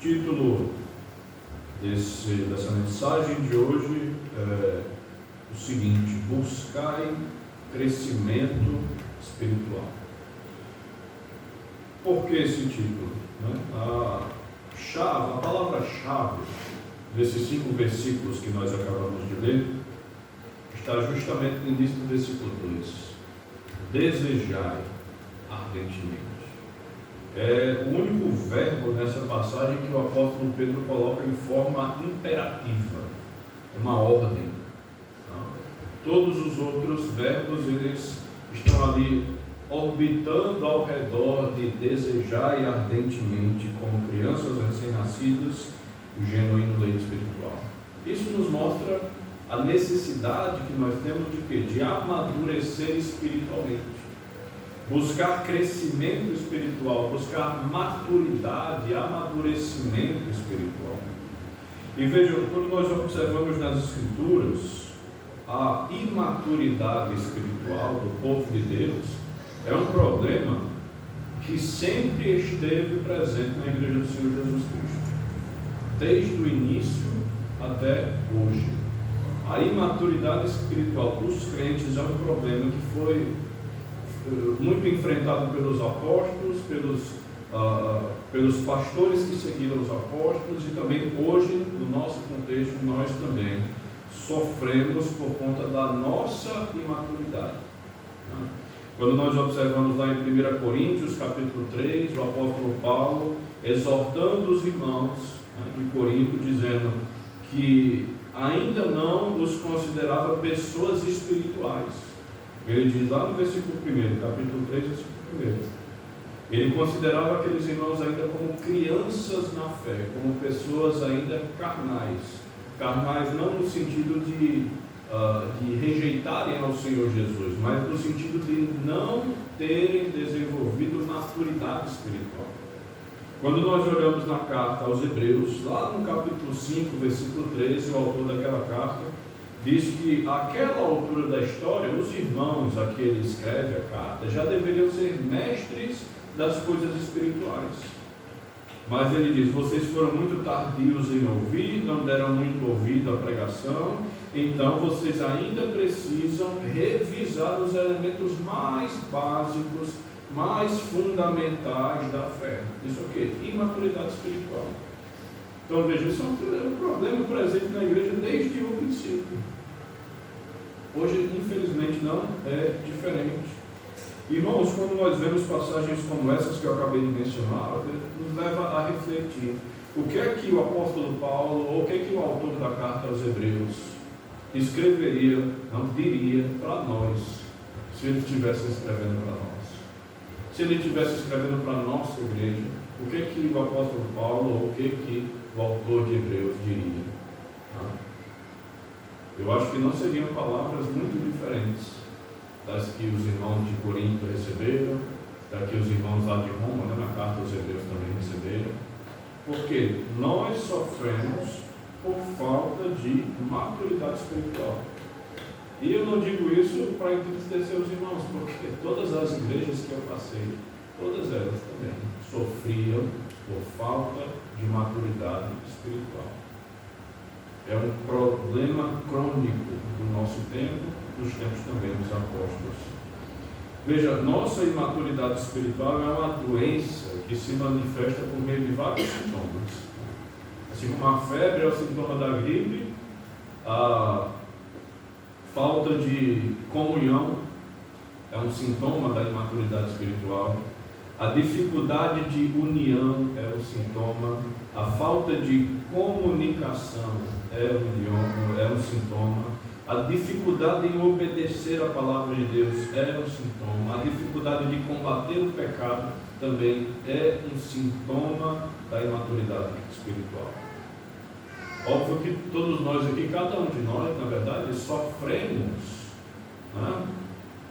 título dessa mensagem de hoje é o seguinte: buscai crescimento espiritual. Por que esse título? A palavra-chave desses 5 versículos que nós acabamos de ler está justamente no início do versículo 2. Desejai ardentemente. É o único verbo nessa passagem que o apóstolo Pedro coloca em forma imperativa, uma ordem. Todos os outros verbos, eles estão ali orbitando ao redor de desejar ardentemente, como crianças recém-nascidas, o genuíno leite espiritual. Isso nos mostra a necessidade que nós temos de quê? De amadurecer espiritualmente. Buscar crescimento espiritual, buscar maturidade, amadurecimento espiritual. E vejam, quando nós observamos nas Escrituras a imaturidade espiritual do povo de Deus, é um problema que sempre esteve presente na Igreja do Senhor Jesus Cristo, desde o início até hoje. A imaturidade espiritual dos crentes é um problema que foi muito enfrentado pelos apóstolos, pelos pastores que seguiram os apóstolos, e também hoje, no nosso contexto, nós também sofremos por conta da nossa imaturidade. Quando nós observamos lá em 1 Coríntios, capítulo 3, o apóstolo Paulo exortando os irmãos de Corinto, dizendo que ainda não os considerava pessoas espirituais. Ele diz lá no versículo 1, capítulo 3, versículo 1, ele considerava aqueles irmãos ainda como crianças na fé, como pessoas ainda carnais. Carnais não no sentido de rejeitarem ao Senhor Jesus, mas no sentido de não terem desenvolvido maturidade espiritual. Quando nós olhamos na carta aos Hebreus, lá no capítulo 5, versículo 13, o autor daquela carta diz que àquela altura da história, os irmãos a que ele escreve a carta já deveriam ser mestres das coisas espirituais. Mas ele diz: vocês foram muito tardios em ouvir, não deram muito ouvido à pregação, então vocês ainda precisam revisar os elementos mais básicos, mais fundamentais da fé. Isso é o quê? Imaturidade espiritual. Então veja, isso é um problema presente na igreja desde o princípio. Hoje, infelizmente, não é diferente. Irmãos, quando nós vemos passagens como essas que eu acabei de mencionar, nos leva a refletir o que é que o apóstolo Paulo, ou o que é que o autor da carta aos Hebreus escreveria, não diria para nós, se ele estivesse escrevendo para nós. Se ele estivesse escrevendo para a nossa igreja, o que é que o apóstolo Paulo, ou o que é que o autor de Hebreus diria? Eu acho que não seriam palavras muito diferentes das que os irmãos de Corinto receberam, das que os irmãos lá de Roma, na carta aos Hebreus também receberam, porque nós sofremos por falta de maturidade espiritual. E eu não digo isso para entristecer os irmãos, porque todas as igrejas que eu passei, todas elas também sofriam por falta de maturidade espiritual. É um problema crônico do nosso tempo, dos tempos também dos apóstolos. Veja, nossa imaturidade espiritual é uma doença que se manifesta por meio de vários sintomas. Assim como a febre é o sintoma da gripe, a falta de comunhão é um sintoma da imaturidade espiritual. A dificuldade de união é um sintoma. A falta de comunicação é um sintoma. A dificuldade em obedecer a palavra de Deus é um sintoma. A dificuldade de combater o pecado também é um sintoma da imaturidade espiritual. Óbvio que todos nós aqui, cada um de nós, na verdade, sofremos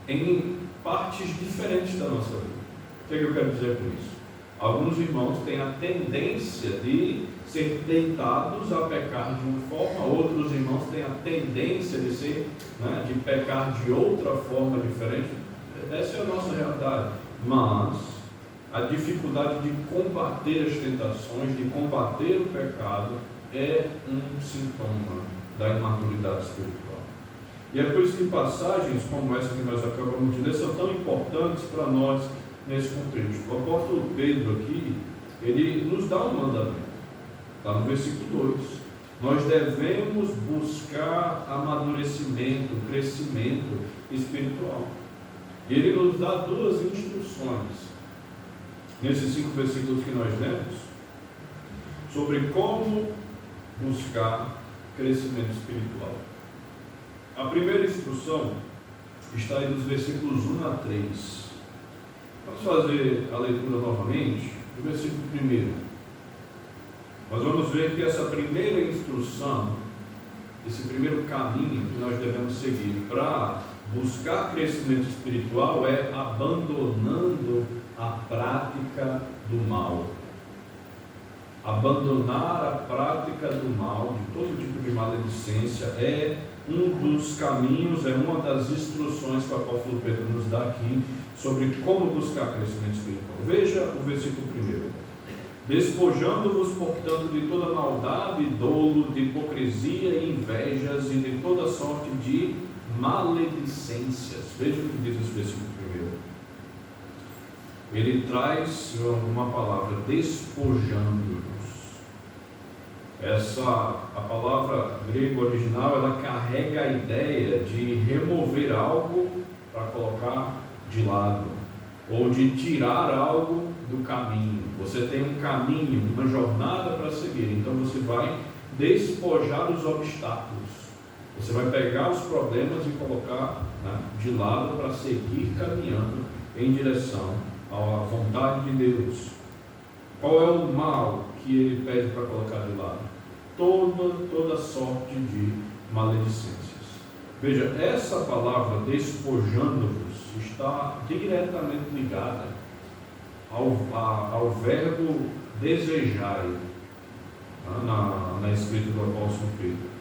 em partes diferentes da nossa vida. O que é que eu quero dizer com isso? Alguns irmãos têm a tendência de ser tentados a pecar de uma forma, outros irmãos têm a tendência de pecar de outra forma diferente. Essa é a nossa realidade. Mas a dificuldade de combater as tentações, de combater o pecado, é um sintoma da imaturidade espiritual. E é por isso que passagens como essa que nós acabamos de ler são tão importantes para nós nesse contexto. O apóstolo Pedro aqui, ele nos dá um mandamento. Está no versículo 2. Nós devemos buscar amadurecimento, crescimento espiritual. E ele nos dá duas instruções, nesses 5 versículos que nós lemos, sobre como buscar crescimento espiritual. A primeira instrução está aí nos versículos 1 a 3. Vamos fazer a leitura novamente, do versículo 1. Nós vamos ver que essa primeira instrução, esse primeiro caminho que nós devemos seguir para buscar crescimento espiritual é abandonando a prática do mal. Abandonar a prática do mal, de todo tipo de maledicência, é um dos caminhos, é uma das instruções que o apóstolo Pedro nos dá aqui sobre como buscar crescimento espiritual. Veja o versículo 1. Despojando-vos, portanto, de toda maldade, dolo, de hipocrisia e invejas e de toda sorte de maledicências. Veja o que diz esse versículo 1. Ele traz uma palavra, despojando-nos. A palavra grega original, ela carrega a ideia de remover algo para colocar de lado, ou de tirar algo do caminho. Você tem um caminho, uma jornada para seguir, então você vai despojar os obstáculos. Você vai pegar os problemas e colocar de lado para seguir caminhando em direção à vontade de Deus. Qual é o mal que ele pede para colocar de lado? Toda sorte de maledicências. Veja, essa palavra despojando-vos está diretamente ligada ao verbo desejar na escrita do apóstolo Pedro.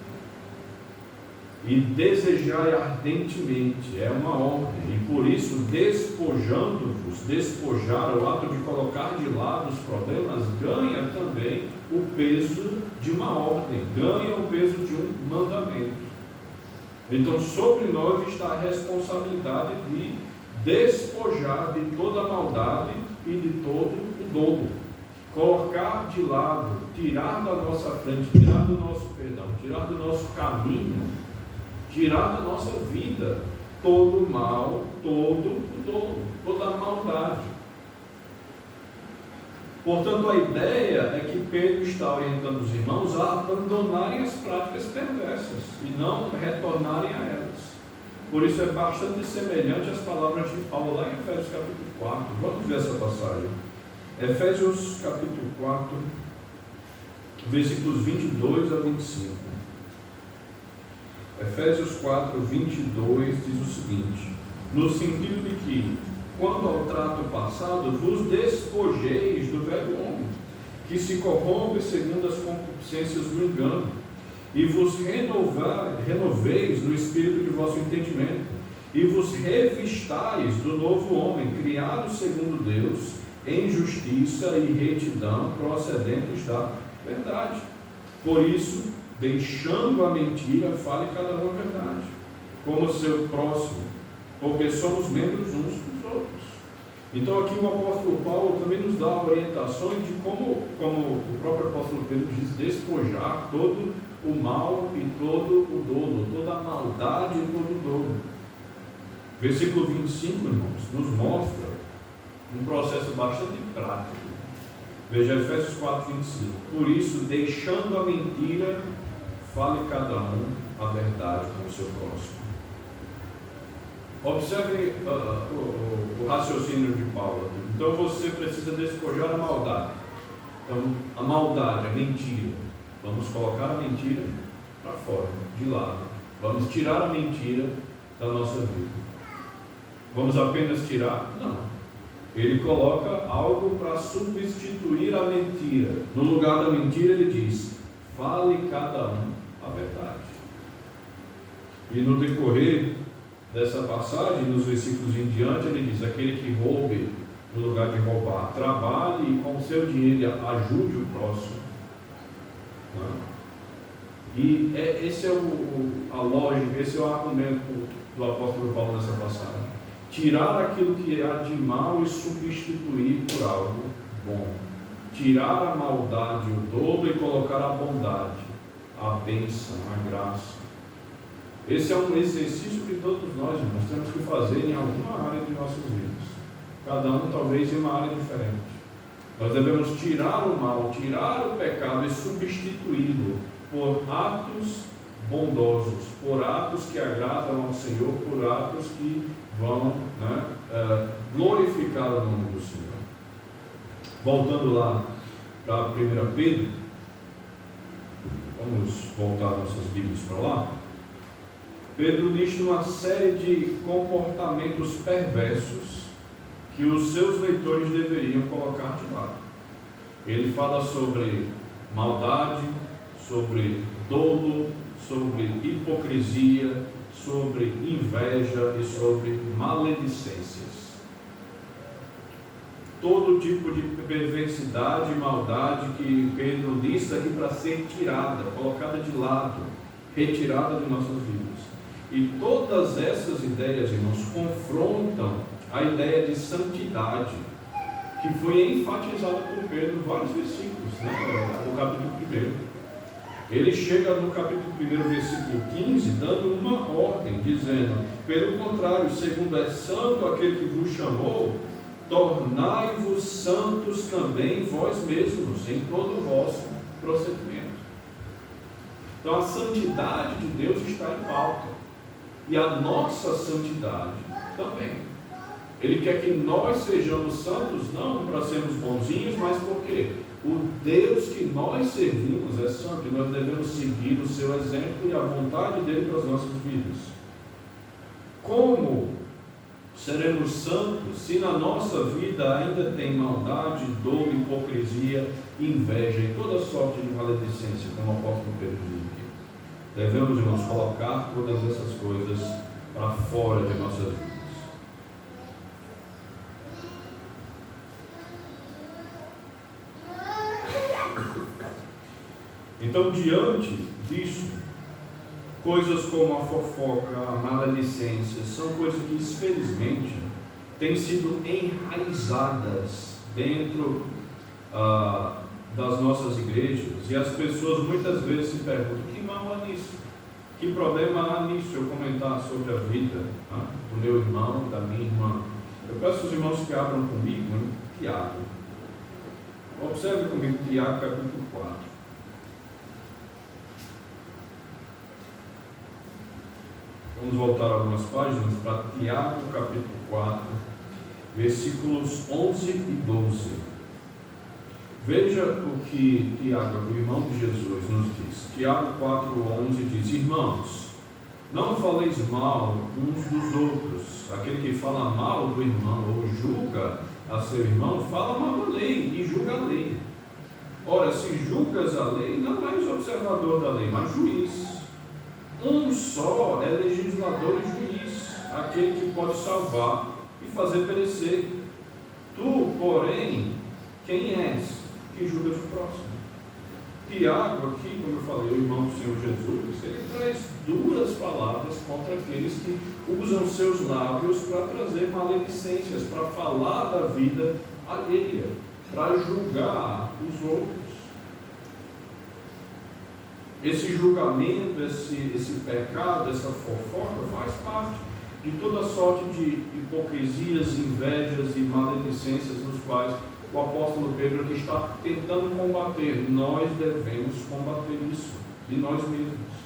E desejar ardentemente é uma ordem, e por isso despojando-vos, despojar, o ato de colocar de lado os problemas, ganha também o peso de uma ordem, ganha o peso de um mandamento. Então sobre nós está a responsabilidade de despojar de toda a maldade e de todo o dolo, colocar de lado, tirar da nossa frente, tirar do nosso perdão, tirar do nosso caminho, tirar da nossa vida todo o mal, todo o dolo, toda a maldade. Portanto, a ideia é que Pedro está orientando os irmãos a abandonarem as práticas perversas e não retornarem a elas. Por isso é bastante semelhante às palavras de Paulo lá em Efésios capítulo 4. Vamos ver essa passagem. Efésios capítulo 4, versículos 22 a 25. Efésios 4, 22 diz o seguinte: no sentido de que, quanto ao trato passado, vos despojeis do velho homem, que se corrompe segundo as concupiscências do engano, e vos renoveis no espírito de vosso entendimento, e vos revistais do novo homem, criado segundo Deus, em justiça e retidão, procedentes da verdade. Por isso, deixando a mentira, fale cada um a verdade, como seu próximo, porque somos membros uns dos outros. Então aqui o apóstolo Paulo também nos dá orientações de como o próprio apóstolo Pedro diz, despojar todo o mal e todo o dolo, toda a maldade e todo o dolo. Versículo 25, irmãos, nos mostra um processo bastante prático. Veja Efésios 4, 25. Por isso, deixando a mentira, fale cada um a verdade com o seu próximo. Observe o raciocínio de Paulo aqui. Então você precisa despojar a maldade. Então, a maldade, a mentira. Vamos colocar a mentira para fora, de lado. Vamos tirar a mentira da nossa vida. Vamos apenas tirar? Não. Ele coloca algo para substituir a mentira. No lugar da mentira ele diz, fale cada um a verdade. E no decorrer dessa passagem, nos versículos em diante, ele diz, aquele que roube no lugar de roubar. Trabalhe e com o seu dinheiro ajude o próximo. Né? E esse é a lógica, esse é o argumento do apóstolo Paulo nessa passagem. Tirar aquilo que há de mal e substituir por algo bom. Tirar a maldade, o dolo, e colocar a bondade, a bênção, a graça. Esse é um exercício que todos nós, irmãos, temos que fazer em alguma área de nossas vidas. Cada um talvez em uma área diferente. Nós devemos tirar o mal, tirar o pecado e substituí-lo por atos bondosos, por atos que agradam ao Senhor, por atos que vão glorificar o nome do Senhor. Voltando lá para 1 Pedro, vamos voltar nossas Bíblias para lá. Pedro lista uma série de comportamentos perversos que os seus leitores deveriam colocar de lado. Ele fala sobre maldade, sobre dolo, sobre hipocrisia, sobre inveja e sobre maledicências. Todo tipo de perversidade e maldade que Pedro lista aqui para ser tirada, colocada de lado, retirada de nossas vidas. E todas essas ideias, irmãos, confrontam a ideia de santidade, que foi enfatizada por Pedro em vários versículos, no capítulo 1. Ele chega no capítulo 1, versículo 15, dando uma ordem, dizendo: pelo contrário, segundo é santo aquele que vos chamou, tornai-vos santos também vós mesmos, em todo o vosso procedimento. Então a santidade de Deus está em pauta, e a nossa santidade também. Ele quer que nós sejamos santos, não para sermos bonzinhos, mas porque o Deus que nós servimos é santo, e nós devemos seguir o seu exemplo e a vontade dele para as nossas vidas. Como seremos santos se na nossa vida ainda tem maldade, dor, hipocrisia, inveja e toda sorte de maledicência, como o apóstolo Pedro diz aqui? Devemos, irmãos, colocar todas essas coisas para fora de nossas vidas. Então, diante disso, coisas como a fofoca, a maledicência, são coisas que, infelizmente, têm sido enraizadas dentro das nossas igrejas, e as pessoas muitas vezes se perguntam: que mal há nisso? Que problema há nisso? Eu comentar sobre a vida do meu irmão, da minha irmã. Eu peço aos irmãos que abram comigo em Tiago. Observe comigo Tiago, capítulo 4. Vamos voltar algumas páginas para Tiago, capítulo 4, versículos 11 e 12. Veja o que Tiago, o irmão de Jesus, nos diz. Tiago 4:11 diz: irmãos, não faleis mal uns dos outros. Aquele que fala mal do irmão ou julga a seu irmão, fala mal da lei e julga a lei. Ora, se julgas a lei, não és observador da lei, mas juiz. Um só é legislador e juiz, aquele que pode salvar e fazer perecer. Tu, porém, quem és que julgas o próximo? Tiago aqui, como eu falei, o irmão do Senhor Jesus, ele traz duras palavras contra aqueles que usam seus lábios para trazer maledicências, para falar da vida alheia, para julgar os outros. Esse julgamento, esse pecado, essa fofoca faz parte de toda sorte de hipocrisias, invejas e maledicências nos quais o apóstolo Pedro aqui está tentando combater. Nós devemos combater isso de nós mesmos.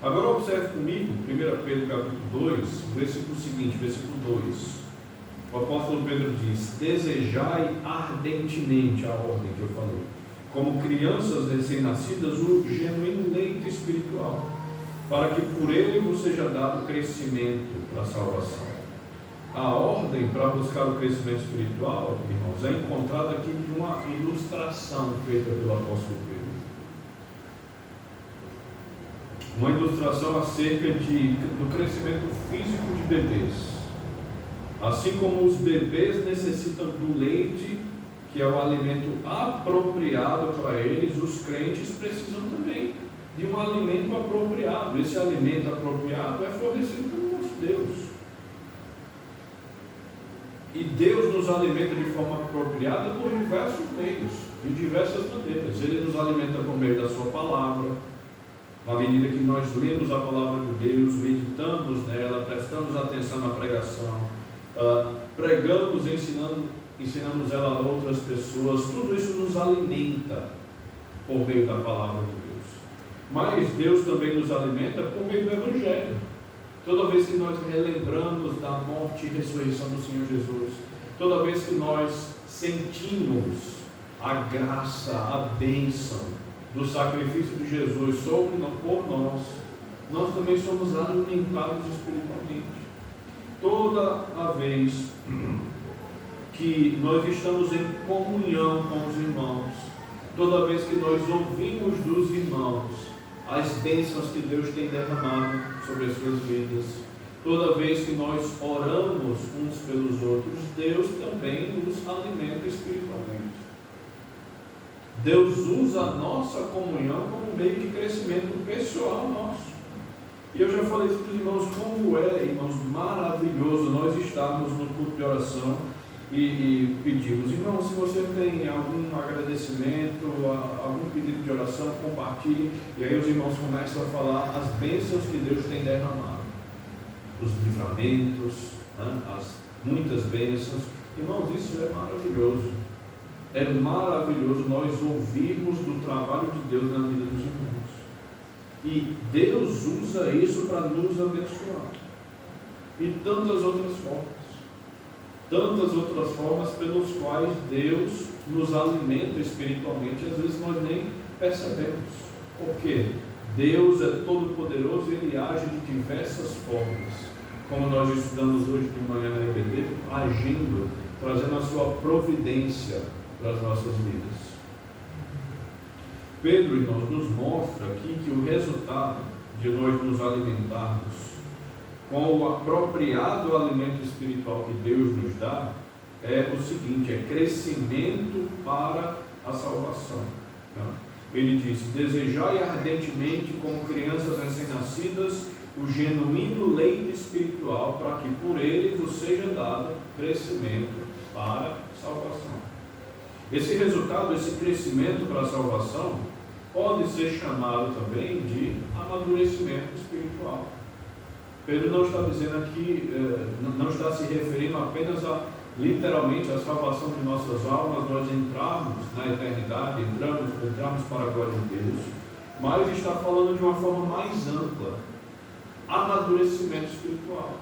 Agora observe comigo 1 Pedro capítulo 2, versículo seguinte, versículo 2. O apóstolo Pedro diz: desejai ardentemente, a ordem que eu falei, como crianças recém-nascidas, o genuíno leite espiritual, para que por ele vos seja dado crescimento para a salvação. A ordem para buscar o crescimento espiritual, irmãos, é encontrada aqui de uma ilustração feita pelo apóstolo Pedro. Uma ilustração acerca do crescimento físico de bebês. Assim como os bebês necessitam do leite, que é o alimento apropriado para eles, os crentes precisam também de um alimento apropriado. Esse alimento apropriado é fornecido pelo nosso Deus. E Deus nos alimenta de forma apropriada por diversos meios, de diversas maneiras. Ele nos alimenta por meio da sua palavra, na medida que nós lemos a palavra de Deus, meditamos nela, prestamos atenção na pregação, pregamos, ensinamos ela a outras pessoas. Tudo isso nos alimenta por meio da palavra de Deus. Mas Deus também nos alimenta por meio do Evangelho. Toda vez que nós relembramos da morte e ressurreição do Senhor Jesus, toda vez que nós sentimos a graça, a bênção do sacrifício de Jesus por nós também somos alimentados espiritualmente. Toda a vez que nós estamos em comunhão com os irmãos, toda vez que nós ouvimos dos irmãos as bênçãos que Deus tem derramado sobre as suas vidas, toda vez que nós oramos uns pelos outros, Deus também nos alimenta espiritualmente. Deus usa a nossa comunhão como meio de crescimento pessoal nosso. E eu já falei isso para os irmãos, como é, irmãos, maravilhoso nós estarmos no culto de oração e pedimos: irmão, se você tem algum agradecimento, algum pedido de oração, compartilhe. E aí os irmãos começam a falar as bênçãos que Deus tem derramado, os livramentos, as muitas bênçãos. Irmãos, isso é maravilhoso. É maravilhoso nós ouvirmos do trabalho de Deus na vida dos irmãos. E Deus usa isso para nos abençoar. E tantas outras formas pelos quais Deus nos alimenta espiritualmente, às vezes nós nem percebemos. Porque Deus é todo poderoso e Ele age de diversas formas, como nós estudamos hoje de manhã na EBD, agindo, trazendo a sua providência para as nossas vidas. Pedro, irmãos, nos mostra aqui que o resultado de nós nos alimentarmos com o apropriado alimento espiritual que Deus nos dá é o seguinte: é crescimento para a salvação. Ele diz: desejai ardentemente, como crianças recém-nascidas, o genuíno leite espiritual, para que por ele vos seja dado crescimento para a salvação. Esse resultado, esse crescimento para a salvação, pode ser chamado também de amadurecimento espiritual. Pedro não está dizendo aqui, não está se referindo apenas a, literalmente, a salvação de nossas almas, nós entrarmos na eternidade, entrarmos para a glória de Deus, mas está falando de uma forma mais ampla: amadurecimento espiritual.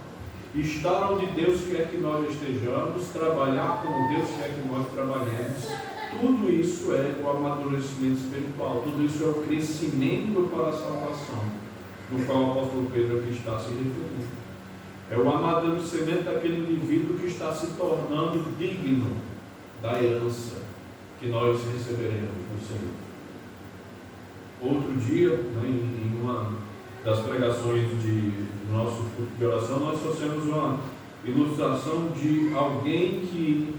Estar onde Deus quer que nós estejamos, trabalhar como Deus quer que nós trabalhemos, tudo isso é o amadurecimento espiritual, tudo isso é o crescimento para a salvação, no qual o apóstolo Pedro aqui está se referindo. É o amadurecimento daquele indivíduo que está se tornando digno da herança que nós receberemos do Senhor. Outro dia, em uma das pregações do nosso culto de oração, nós trouxemos uma ilustração de alguém que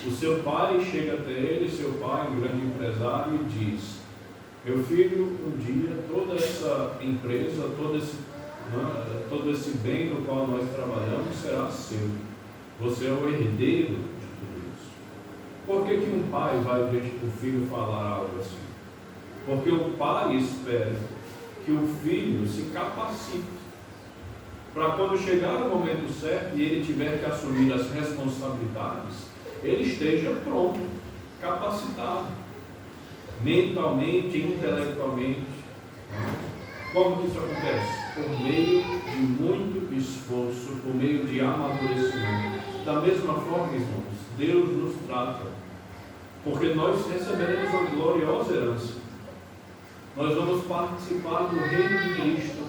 o seu pai chega até ele, seu pai, um grande empresário, e diz: meu filho, um dia toda essa empresa, todo esse bem no qual nós trabalhamos será seu. Você é o herdeiro de tudo isso. Por que um pai vai diante do filho falar algo assim? Porque o pai espera que o filho se capacite, para quando chegar o momento certo e ele tiver que assumir as responsabilidades, ele esteja pronto, capacitado, mentalmente, intelectualmente. Como que isso acontece? Por meio de muito esforço, por meio de amadurecimento. Da mesma forma, irmãos, Deus nos trata, porque nós receberemos uma gloriosa herança. Nós vamos participar do reino de Cristo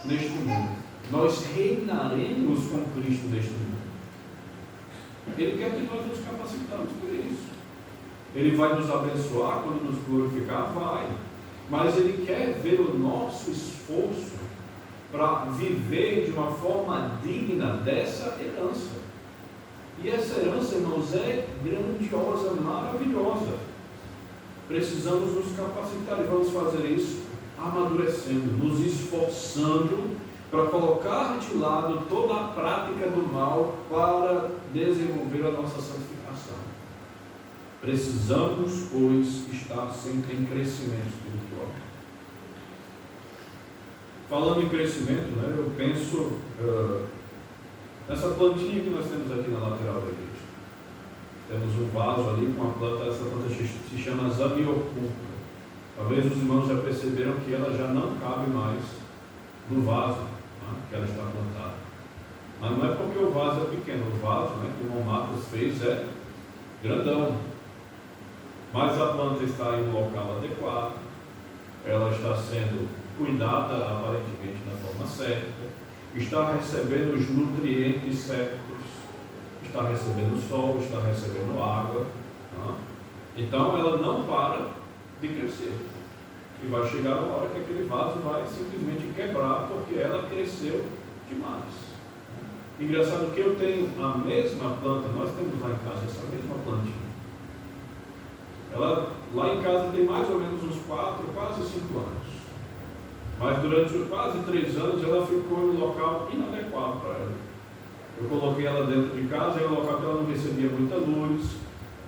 neste mundo. Nós reinaremos com Cristo neste mundo. Ele quer que nós nos capacitamos por isso. Ele vai nos abençoar quando nos glorificar? Vai. Mas Ele quer ver o nosso esforço para viver de uma forma digna dessa herança. E essa herança, irmãos, é grandiosa, maravilhosa. Precisamos nos capacitar e vamos fazer isso amadurecendo, nos esforçando para colocar de lado toda a prática do mal para desenvolver a nossa santificação. Precisamos, pois, estar sempre em crescimento espiritual. Falando em crescimento, eu penso nessa plantinha que nós temos aqui na lateral da igreja. Temos um vaso ali com uma planta, essa planta se chama Zamioculca. Talvez os irmãos já perceberam que ela já não cabe mais no vaso, que ela está plantada. Mas não é porque o vaso é pequeno, o vaso que o Irmão Marcos fez é grandão. Mas a planta está em um local adequado, ela está sendo cuidada aparentemente da forma certa, está recebendo os nutrientes certos, está recebendo sol, está recebendo água. Então ela não para de crescer. E vai chegar uma hora que aquele vaso vai simplesmente quebrar, porque ela cresceu demais. Engraçado que eu tenho a mesma planta, nós temos lá em casa essa mesma plantinha. Ela lá em casa tem mais ou menos uns 4, quase 5 anos. Mas durante quase 3 anos ela ficou em um local inadequado para ela. Eu coloquei ela dentro de casa, em um local que ela não recebia muita luz.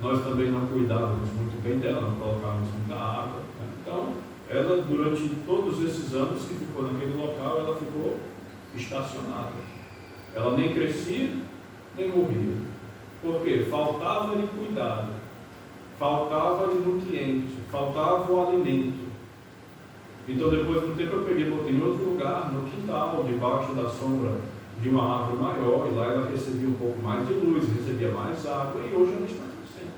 Nós também não cuidávamos muito bem dela, não colocávamos muita água. Então, ela durante todos esses anos que ficou naquele local, ela ficou estacionada. Ela nem crescia, nem morria. Por quê? Faltava-lhe cuidado, faltava-lhe nutriente, faltava o alimento. Então depois do tempo eu peguei e botei em outro lugar, no quintal, debaixo da sombra de uma árvore maior, e lá ela recebia um pouco mais de luz, recebia mais água, e hoje ela está crescendo.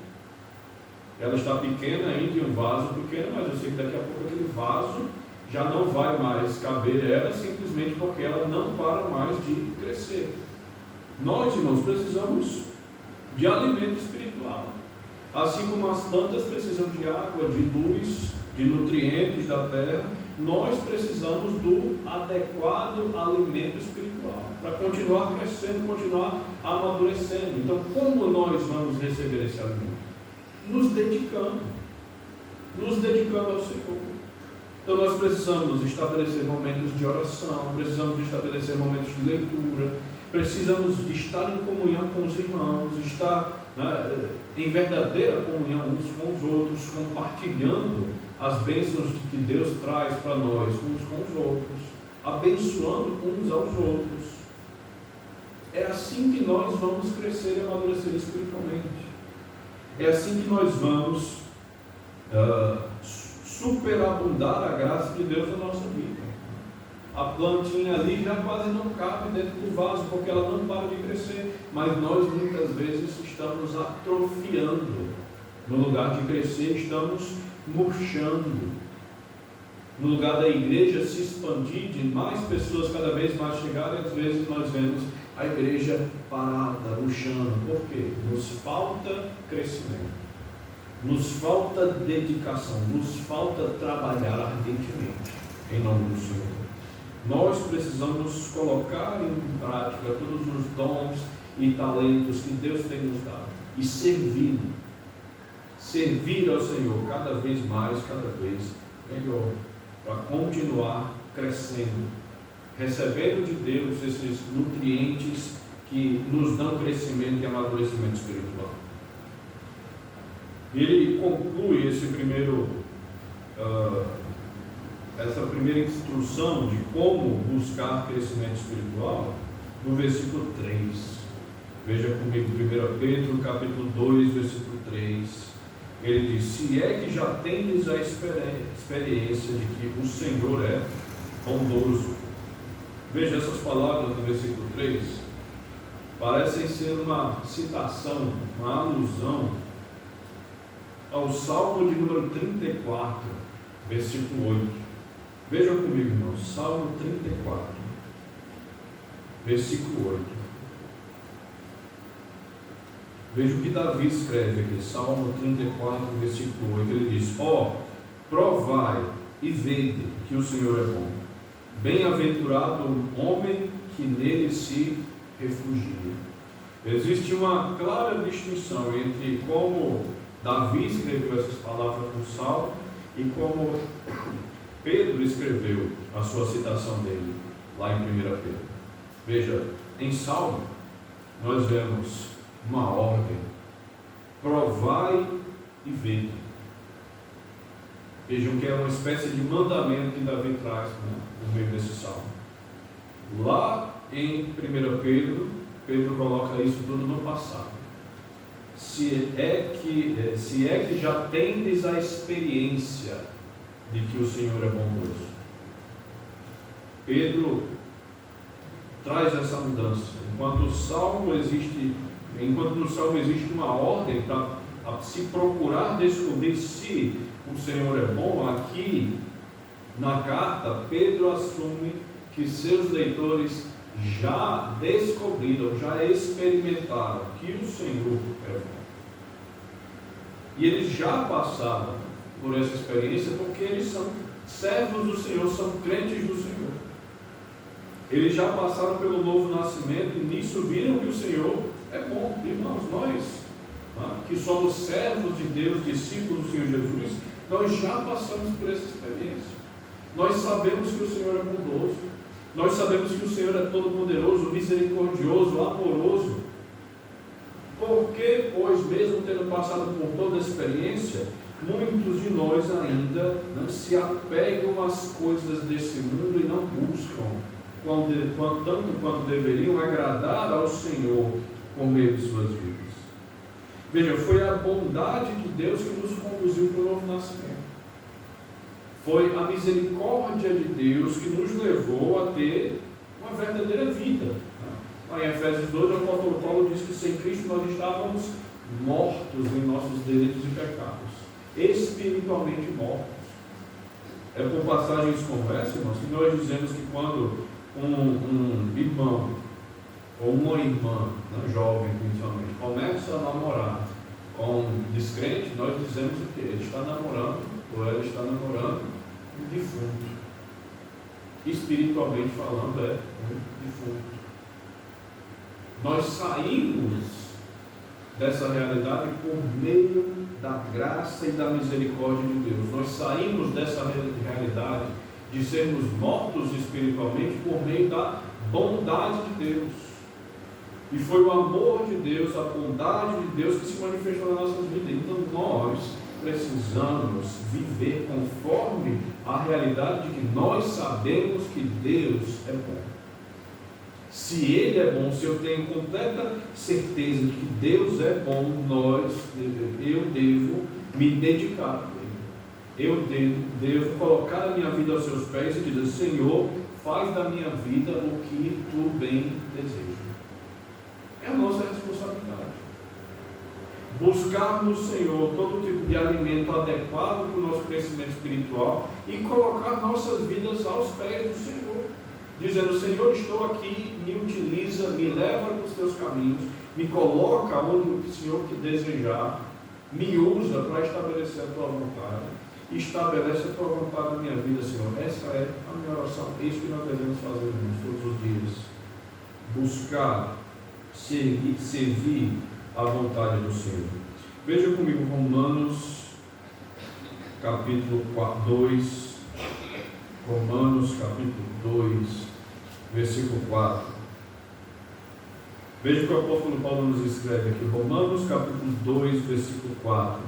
Ela está pequena ainda, em um vaso pequeno, mas eu sei que daqui a pouco aquele vaso já não vai mais caber ela, simplesmente porque ela não para mais de crescer. Nós, irmãos, precisamos de alimento espiritual. Assim como as plantas precisam de água, de luz, de nutrientes da terra, nós precisamos do adequado alimento espiritual para continuar crescendo, continuar amadurecendo. Então, como nós vamos receber esse alimento? Nos dedicando ao Senhor. Então nós precisamos estabelecer momentos de oração, precisamos estabelecer momentos de leitura, precisamos estar em comunhão com os irmãos, estar em verdadeira comunhão uns com os outros, compartilhando as bênçãos que Deus traz para nós uns com os outros, abençoando uns aos outros. É assim que nós vamos crescer e amadurecer espiritualmente. É assim que nós vamos superabundar a graça de Deus na nossa vida. A plantinha ali já quase não cabe dentro do vaso, porque ela não para de crescer, mas nós muitas vezes estamos atrofiando. No lugar de crescer, estamos murchando. No lugar da igreja se expandir, de mais pessoas cada vez mais chegarem, às vezes nós vemos a igreja parada, murchando. Por quê? Nos falta crescimento, nos falta dedicação, nos falta trabalhar ardentemente em nome do Senhor. Nós precisamos colocar em prática todos os dons e talentos que Deus tem nos dado e servir ao Senhor cada vez mais, cada vez melhor, para continuar crescendo, recebendo de Deus esses nutrientes que nos dão crescimento e amadurecimento espiritual. Ele conclui essa primeira instrução de como buscar crescimento espiritual no versículo 3. Veja comigo 1 Pedro capítulo 2, versículo 3. Ele diz: se é que já tendes a experiência de que o Senhor é bondoso. Veja essas palavras do versículo 3. Parecem ser uma citação, uma alusão ao Salmo de número 34, versículo 8. Vejam comigo, irmãos, Salmo 34, versículo 8. Veja o que Davi escreve aqui, Salmo 34, versículo 8. Ele diz: provai e vede que o Senhor é bom. Bem-aventurado o homem que nele se refugia. Existe uma clara distinção entre como Davi escreveu essas palavras no Salmo e como Pedro escreveu a sua citação dele, lá em 1 Pedro. Veja, em Salmo, nós vemos uma ordem: provai e vede. Vejam que é uma espécie de mandamento que Davi traz, né, no meio desse Salmo. Lá em 1 Pedro, Pedro coloca isso tudo no passado. Se é que já tendes a experiência de que o Senhor é bondoso. Pedro traz essa mudança. Enquanto no Salmo existe uma ordem para se procurar descobrir se o Senhor é bom, aqui na carta Pedro assume que seus leitores já descobriram, já experimentaram que o Senhor é bom. E eles já passaram por essa experiência porque eles são servos do Senhor, são crentes do Senhor. Eles já passaram pelo novo nascimento e nisso viram que o Senhor é bom. Irmãos, nós que somos servos de Deus, discípulos do Senhor Jesus, nós já passamos por essa experiência. Nós sabemos que o Senhor é bondoso. Nós sabemos que o Senhor é todo-poderoso, misericordioso, amoroso. Porque, pois, mesmo tendo passado por toda a experiência, muitos de nós ainda não se apegam às coisas desse mundo e não buscam, tanto quanto deveriam, agradar ao Senhor por meio de suas vidas. Veja, foi a bondade de Deus que nos conduziu para o novo nascimento. Foi a misericórdia de Deus que nos levou a ter uma verdadeira vida. Lá em Efésios 2, o apóstolo Paulo diz que sem Cristo nós estávamos mortos em nossos delitos e pecados, espiritualmente mortos. É por passagens como essa, irmãos, que nós dizemos que quando um irmão ou uma irmã, jovem principalmente, começa a namorar com um descrente, nós dizemos o quê? Ele está namorando, ou ela está namorando um defunto. Espiritualmente falando, é um defunto. Nós saímos dessa realidade por meio da graça e da misericórdia de Deus. Nós saímos dessa realidade de sermos mortos espiritualmente por meio da bondade de Deus. E foi o amor de Deus, a bondade de Deus que se manifestou nas nossas vidas. Então nós precisamos viver conforme a realidade de que nós sabemos que Deus é bom. Se Ele é bom, se eu tenho completa certeza de que Deus é bom, eu devo me dedicar a Ele. Eu devo colocar a minha vida aos seus pés e dizer: Senhor, faz da minha vida o que Tu bem desejas. É a nossa responsabilidade. Buscar no Senhor todo tipo de alimento adequado para o nosso crescimento espiritual e colocar nossas vidas aos pés do Senhor, dizendo: Senhor, estou aqui, me utiliza, me leva para os teus caminhos, me coloca onde o Senhor te desejar, me usa para estabelecer a tua vontade, estabelece a tua vontade na minha vida, Senhor. Essa é a minha oração, é isso que nós devemos fazer todos os dias. Buscar, servir a vontade do Senhor. Veja comigo Romanos capítulo 2, Romanos capítulo 2, versículo 4. Veja o que o apóstolo Paulo nos escreve aqui, Romanos capítulo 2, versículo 4.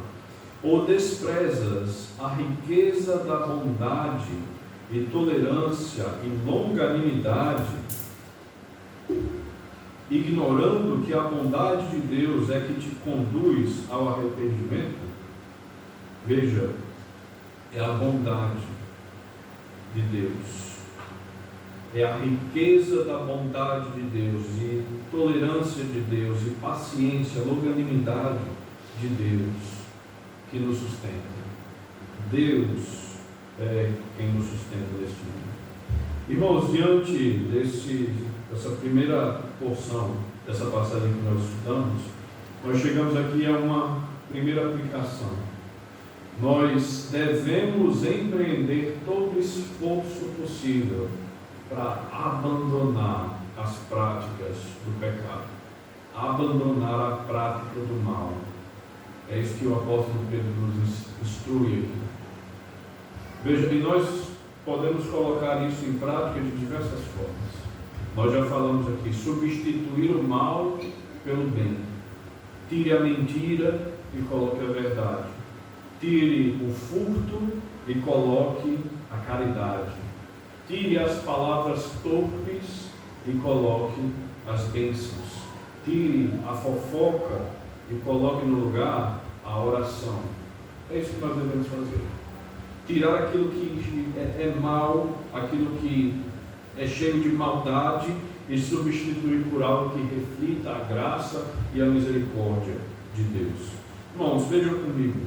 Ou desprezas a riqueza da bondade e tolerância e longanimidade, ignorando que a bondade de Deus é que te conduz ao arrependimento? Veja, é a bondade de Deus, é a riqueza da bondade de Deus, e tolerância de Deus, e paciência, longanimidade de Deus que nos sustenta. Deus é quem nos sustenta neste mundo. Irmãos, diante dessa primeira porção, dessa passagem que nós estudamos, nós chegamos aqui a uma primeira aplicação. Nós devemos empreender todo o esforço possível para abandonar as práticas do pecado, abandonar a prática do mal. É isso que o apóstolo Pedro nos instrui aqui. Veja, e nós podemos colocar isso em prática de diversas formas. Nós já falamos aqui, substituir o mal pelo bem. Tire a mentira e coloque a verdade. Tire o furto e coloque a caridade. Tire as palavras torpes e coloque as bênçãos. Tire a fofoca e coloque no lugar a oração. É isso que nós devemos fazer. Tirar aquilo que é mal, aquilo que é cheio de maldade e substituir por algo que reflita a graça e a misericórdia de Deus. Irmãos, vejam comigo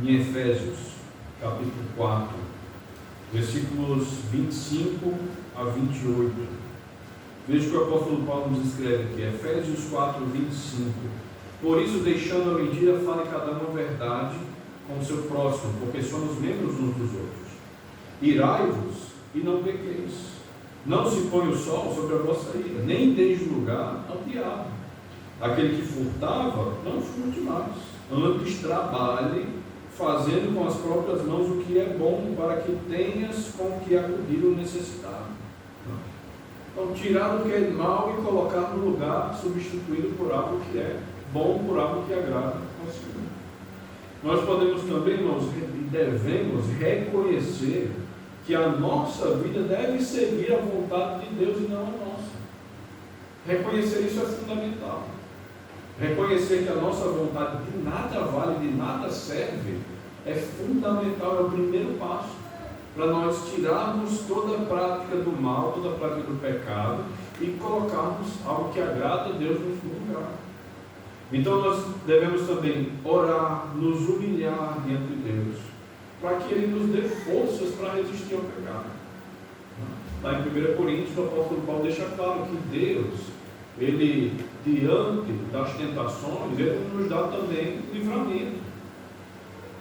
em Efésios, capítulo 4, versículos 25 a 28. Veja o que o apóstolo Paulo nos escreve aqui, Efésios 4, 25. Por isso, deixando a mentira, fale cada um a verdade com o seu próximo, porque somos membros uns dos outros. Irai-vos e não pequeis. Não se põe o sol sobre a vossa ira, nem deis lugar ao diabo. Aquele que furtava, não furte mais. Antes trabalhe, fazendo com as próprias mãos o que é bom, para que tenhas com que acudir o necessitado. Então, tirar o que é mal e colocar no lugar, substituído por algo que é bom, por algo que agrada ao Senhor. Nós podemos também, irmãos, e devemos reconhecer que a nossa vida deve seguir a vontade de Deus e não a nossa. Reconhecer isso é fundamental. Reconhecer que a nossa vontade de nada vale, de nada serve, é fundamental, é o primeiro passo para nós tirarmos toda a prática do mal, toda a prática do pecado e colocarmos algo que agrada a Deus no lugar. Então nós devemos também orar, nos humilhar diante de Deus, para que Ele nos dê forças para resistir ao pecado. Lá em 1 Coríntios, o apóstolo Paulo deixa claro que Deus, Ele, diante das tentações, Ele nos dá também livramento.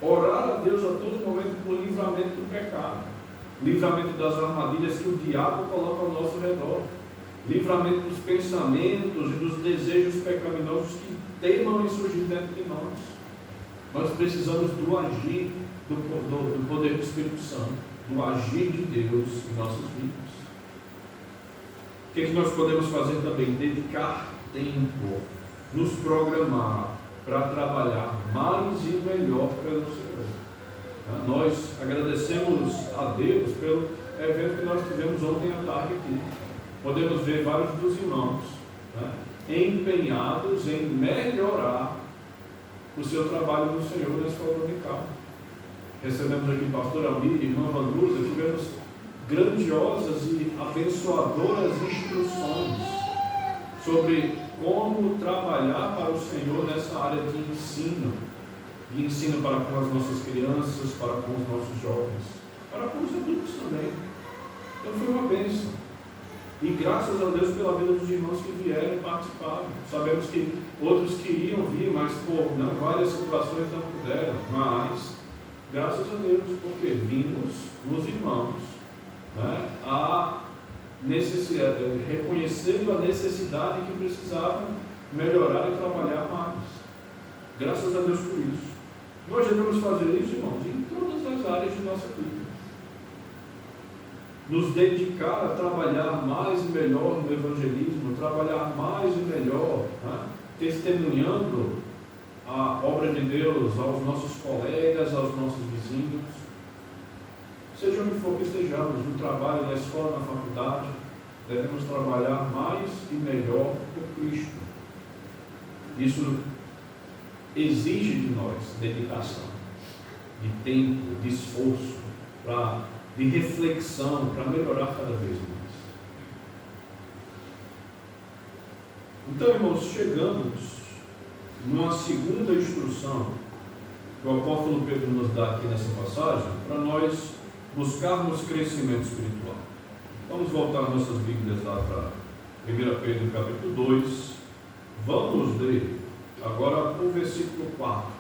Orar a Deus a todo momento por livramento do pecado, livramento das armadilhas que o diabo coloca ao nosso redor, livramento dos pensamentos e dos desejos pecaminosos que teimam em surgir dentro de nós. Nós precisamos do agir do poder do Espírito Santo, do agir de Deus em nossas vidas. O que nós podemos fazer também? Dedicar tempo, nos programar para trabalhar mais e melhor pelo Senhor. Nós agradecemos a Deus pelo evento que nós tivemos ontem à tarde aqui. Podemos ver vários dos irmãos empenhados em melhorar o seu trabalho no Senhor na escola dominical. Recebemos aqui o pastor Almir e irmã Vandruza, tivemos grandiosas e abençoadoras instruções sobre como trabalhar para o Senhor nessa área de ensino para com as nossas crianças, para com os nossos jovens, para com os adultos também. Então foi uma bênção. E graças a Deus pela vida dos irmãos que vieram e participaram. Sabemos que outros queriam vir, mas por várias situações não puderam. Mas, graças a Deus, porque vimos nos irmãos reconhecendo a necessidade que precisavam melhorar e trabalhar mais. Graças a Deus por isso. Nós devemos fazer isso, irmãos, em todas as áreas de nossa vida. Nos dedicar a trabalhar mais e melhor no evangelismo, trabalhar mais e melhor, testemunhando a obra de Deus aos nossos colegas, aos nossos vizinhos. Seja onde for que estejamos, no trabalho, na escola, na faculdade, devemos trabalhar mais e melhor por Cristo. Isso exige de nós dedicação, de tempo, de esforço, de reflexão, para melhorar cada vez mais. Então, irmãos, chegamos numa segunda instrução que o apóstolo Pedro nos dá aqui nessa passagem, para nós buscarmos crescimento espiritual. Vamos voltar nossas Bíblias lá para 1 Pedro capítulo 2. Vamos ler agora o versículo 4.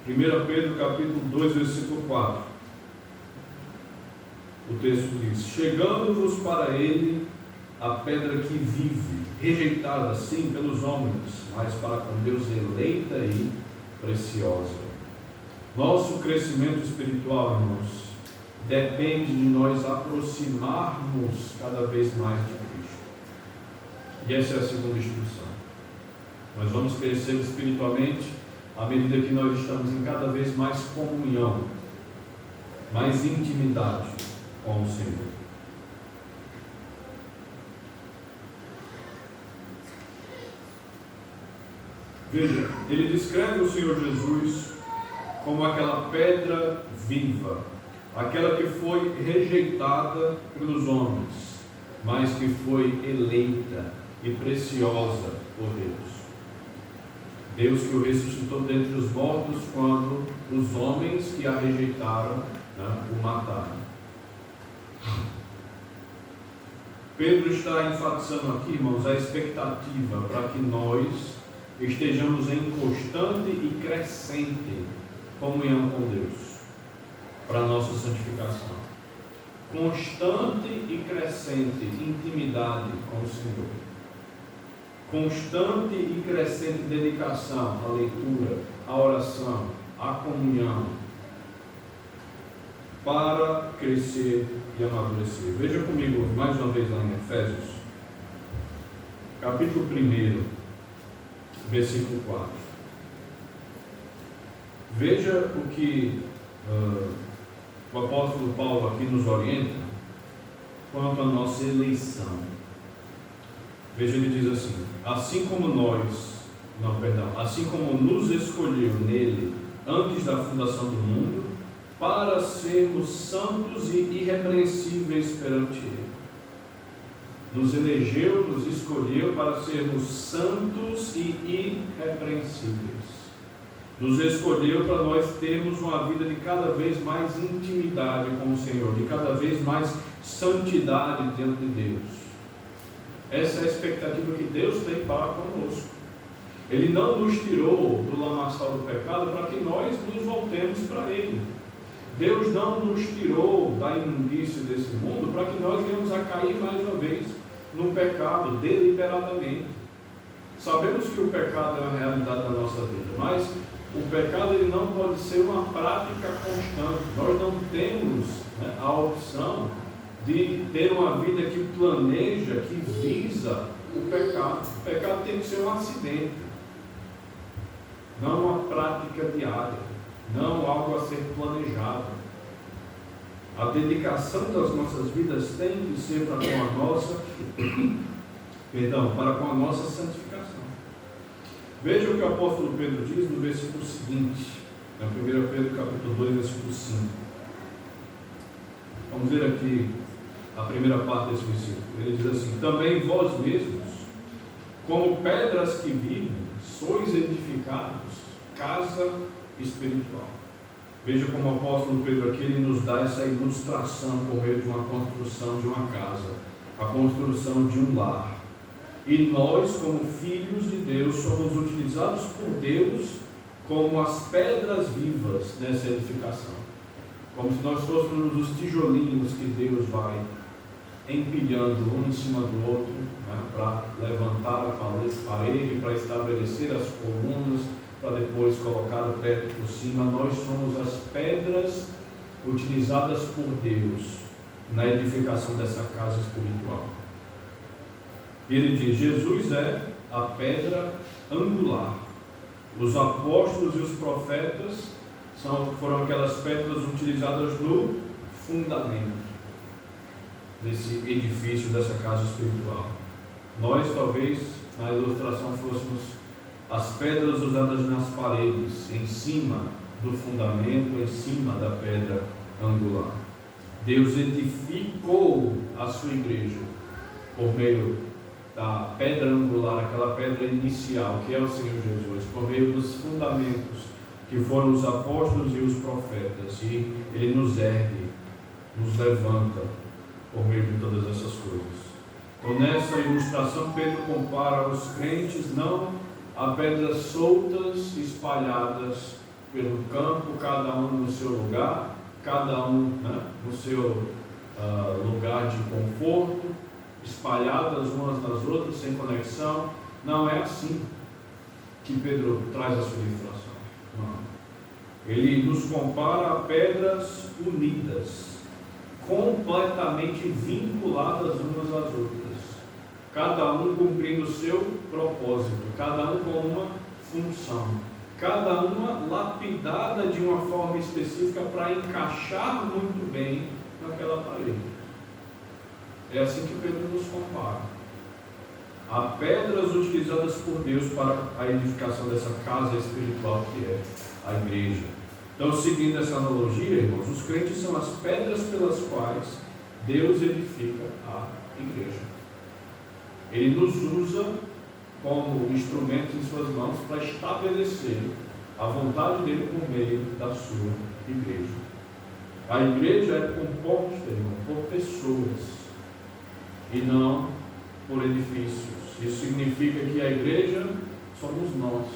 1 Pedro capítulo 2, versículo 4. o texto diz: chegando-vos para ele a pedra que vive, rejeitada sim pelos homens, mas para com Deus eleita e preciosa. Nosso crescimento espiritual, irmãos, depende de nós aproximarmos cada vez mais de Cristo. E essa é a segunda instrução. Nós vamos crescer espiritualmente à medida que nós estamos em cada vez mais comunhão, mais intimidade com o Senhor. Veja, ele descreve o Senhor Jesus como aquela pedra viva, aquela que foi rejeitada pelos homens, mas que foi eleita e preciosa por Deus. Deus que o ressuscitou dentre os mortos quando os homens que a rejeitaram, o mataram. Pedro está enfatizando aqui, irmãos, a expectativa para que nós estejamos em constante e crescente comunhão com Deus, para a nossa santificação. Constante e crescente intimidade com o Senhor. Constante e crescente dedicação à leitura, à oração, à comunhão, para crescer e amadurecer. Veja comigo mais uma vez lá em Efésios, capítulo 1, versículo 4. Veja o que o apóstolo Paulo aqui nos orienta quanto à nossa eleição. Veja, ele diz assim: assim como nos escolheu nele antes da fundação do mundo, para sermos santos e irrepreensíveis perante ele. Nos elegeu, nos escolheu para sermos santos e irrepreensíveis. Nos escolheu para nós termos uma vida de cada vez mais intimidade com o Senhor, de cada vez mais santidade diante de Deus. Essa é a expectativa que Deus tem para conosco. Ele não nos tirou do lamaçal do pecado para que nós nos voltemos para Ele. Deus não nos tirou da imundície desse mundo para que nós venhamos a cair mais uma vez no pecado deliberadamente. Sabemos que o pecado é uma realidade da nossa vida, mas o pecado ele não pode ser uma prática constante. Nós não temos a opção de ter uma vida que planeja, que visa o pecado. O pecado tem que ser um acidente, não uma prática diária, não algo a ser planejado. A dedicação das nossas vidas tem que ser para com a nossa santificação. Veja o que o apóstolo Pedro diz no versículo seguinte, na 1 Pedro capítulo 2, versículo 5. Vamos ver aqui a primeira parte desse versículo. Ele diz assim: também vós mesmos, como pedras que vivem, sois edificados, casa espiritual. Veja como o apóstolo Pedro aqui ele nos dá essa ilustração por meio de uma construção de uma casa, a construção de um lar. E nós, como filhos de Deus, somos utilizados por Deus como as pedras vivas nessa edificação. Como se nós fôssemos os tijolinhos que Deus vai empilhando um em cima do outro, para levantar a parede, para estabelecer as colunas, para depois colocar o teto por cima. Nós somos as pedras utilizadas por Deus na edificação dessa casa espiritual. Ele diz: Jesus é a pedra angular. Os apóstolos e os profetas foram aquelas pedras utilizadas no fundamento desse edifício, dessa casa espiritual. Nós talvez na ilustração fôssemos as pedras usadas nas paredes, em cima do fundamento, em cima da pedra angular. Deus edificou a sua igreja por meio da pedra angular, aquela pedra inicial que é o Senhor Jesus, por meio dos fundamentos que foram os apóstolos e os profetas, e Ele nos ergue, nos levanta por meio de todas essas coisas. Então, nessa ilustração, Pedro compara os crentes não a pedras soltas, espalhadas pelo campo, cada um no seu lugar, cada um no seu lugar de conforto, espalhadas umas nas outras, sem conexão. Não é assim que Pedro traz a sua ilustração. Não. Ele nos compara a pedras unidas, completamente vinculadas umas às outras, cada um cumprindo o seu propósito, cada um com uma função, cada uma lapidada de uma forma específica para encaixar muito bem naquela parede. É assim que Pedro nos compara. Há pedras utilizadas por Deus para a edificação dessa casa espiritual que é a igreja. Então, seguindo essa analogia, irmãos, os crentes são as pedras pelas quais Deus edifica a igreja. Ele nos usa como instrumentos em suas mãos para estabelecer a vontade dele por meio da sua igreja. A igreja é composta, irmão, por pessoas e não por edifícios. Isso significa que a igreja somos nós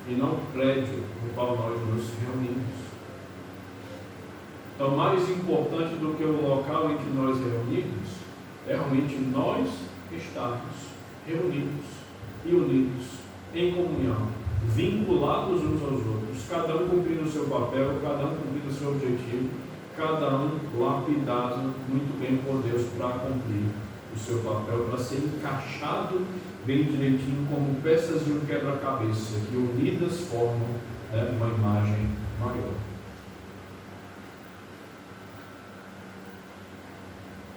e não o prédio no qual nós nos reunimos. Então, mais importante do que o local em que nós reunimos é realmente nós estarmos reunidos e unidos em comunhão, vinculados uns aos outros, cada um cumprindo o seu papel, cada um cumprindo o seu objetivo, cada um lapidado muito bem por Deus para cumprir o seu papel, para ser encaixado bem direitinho como peças de um quebra-cabeça que unidas formam uma imagem maior.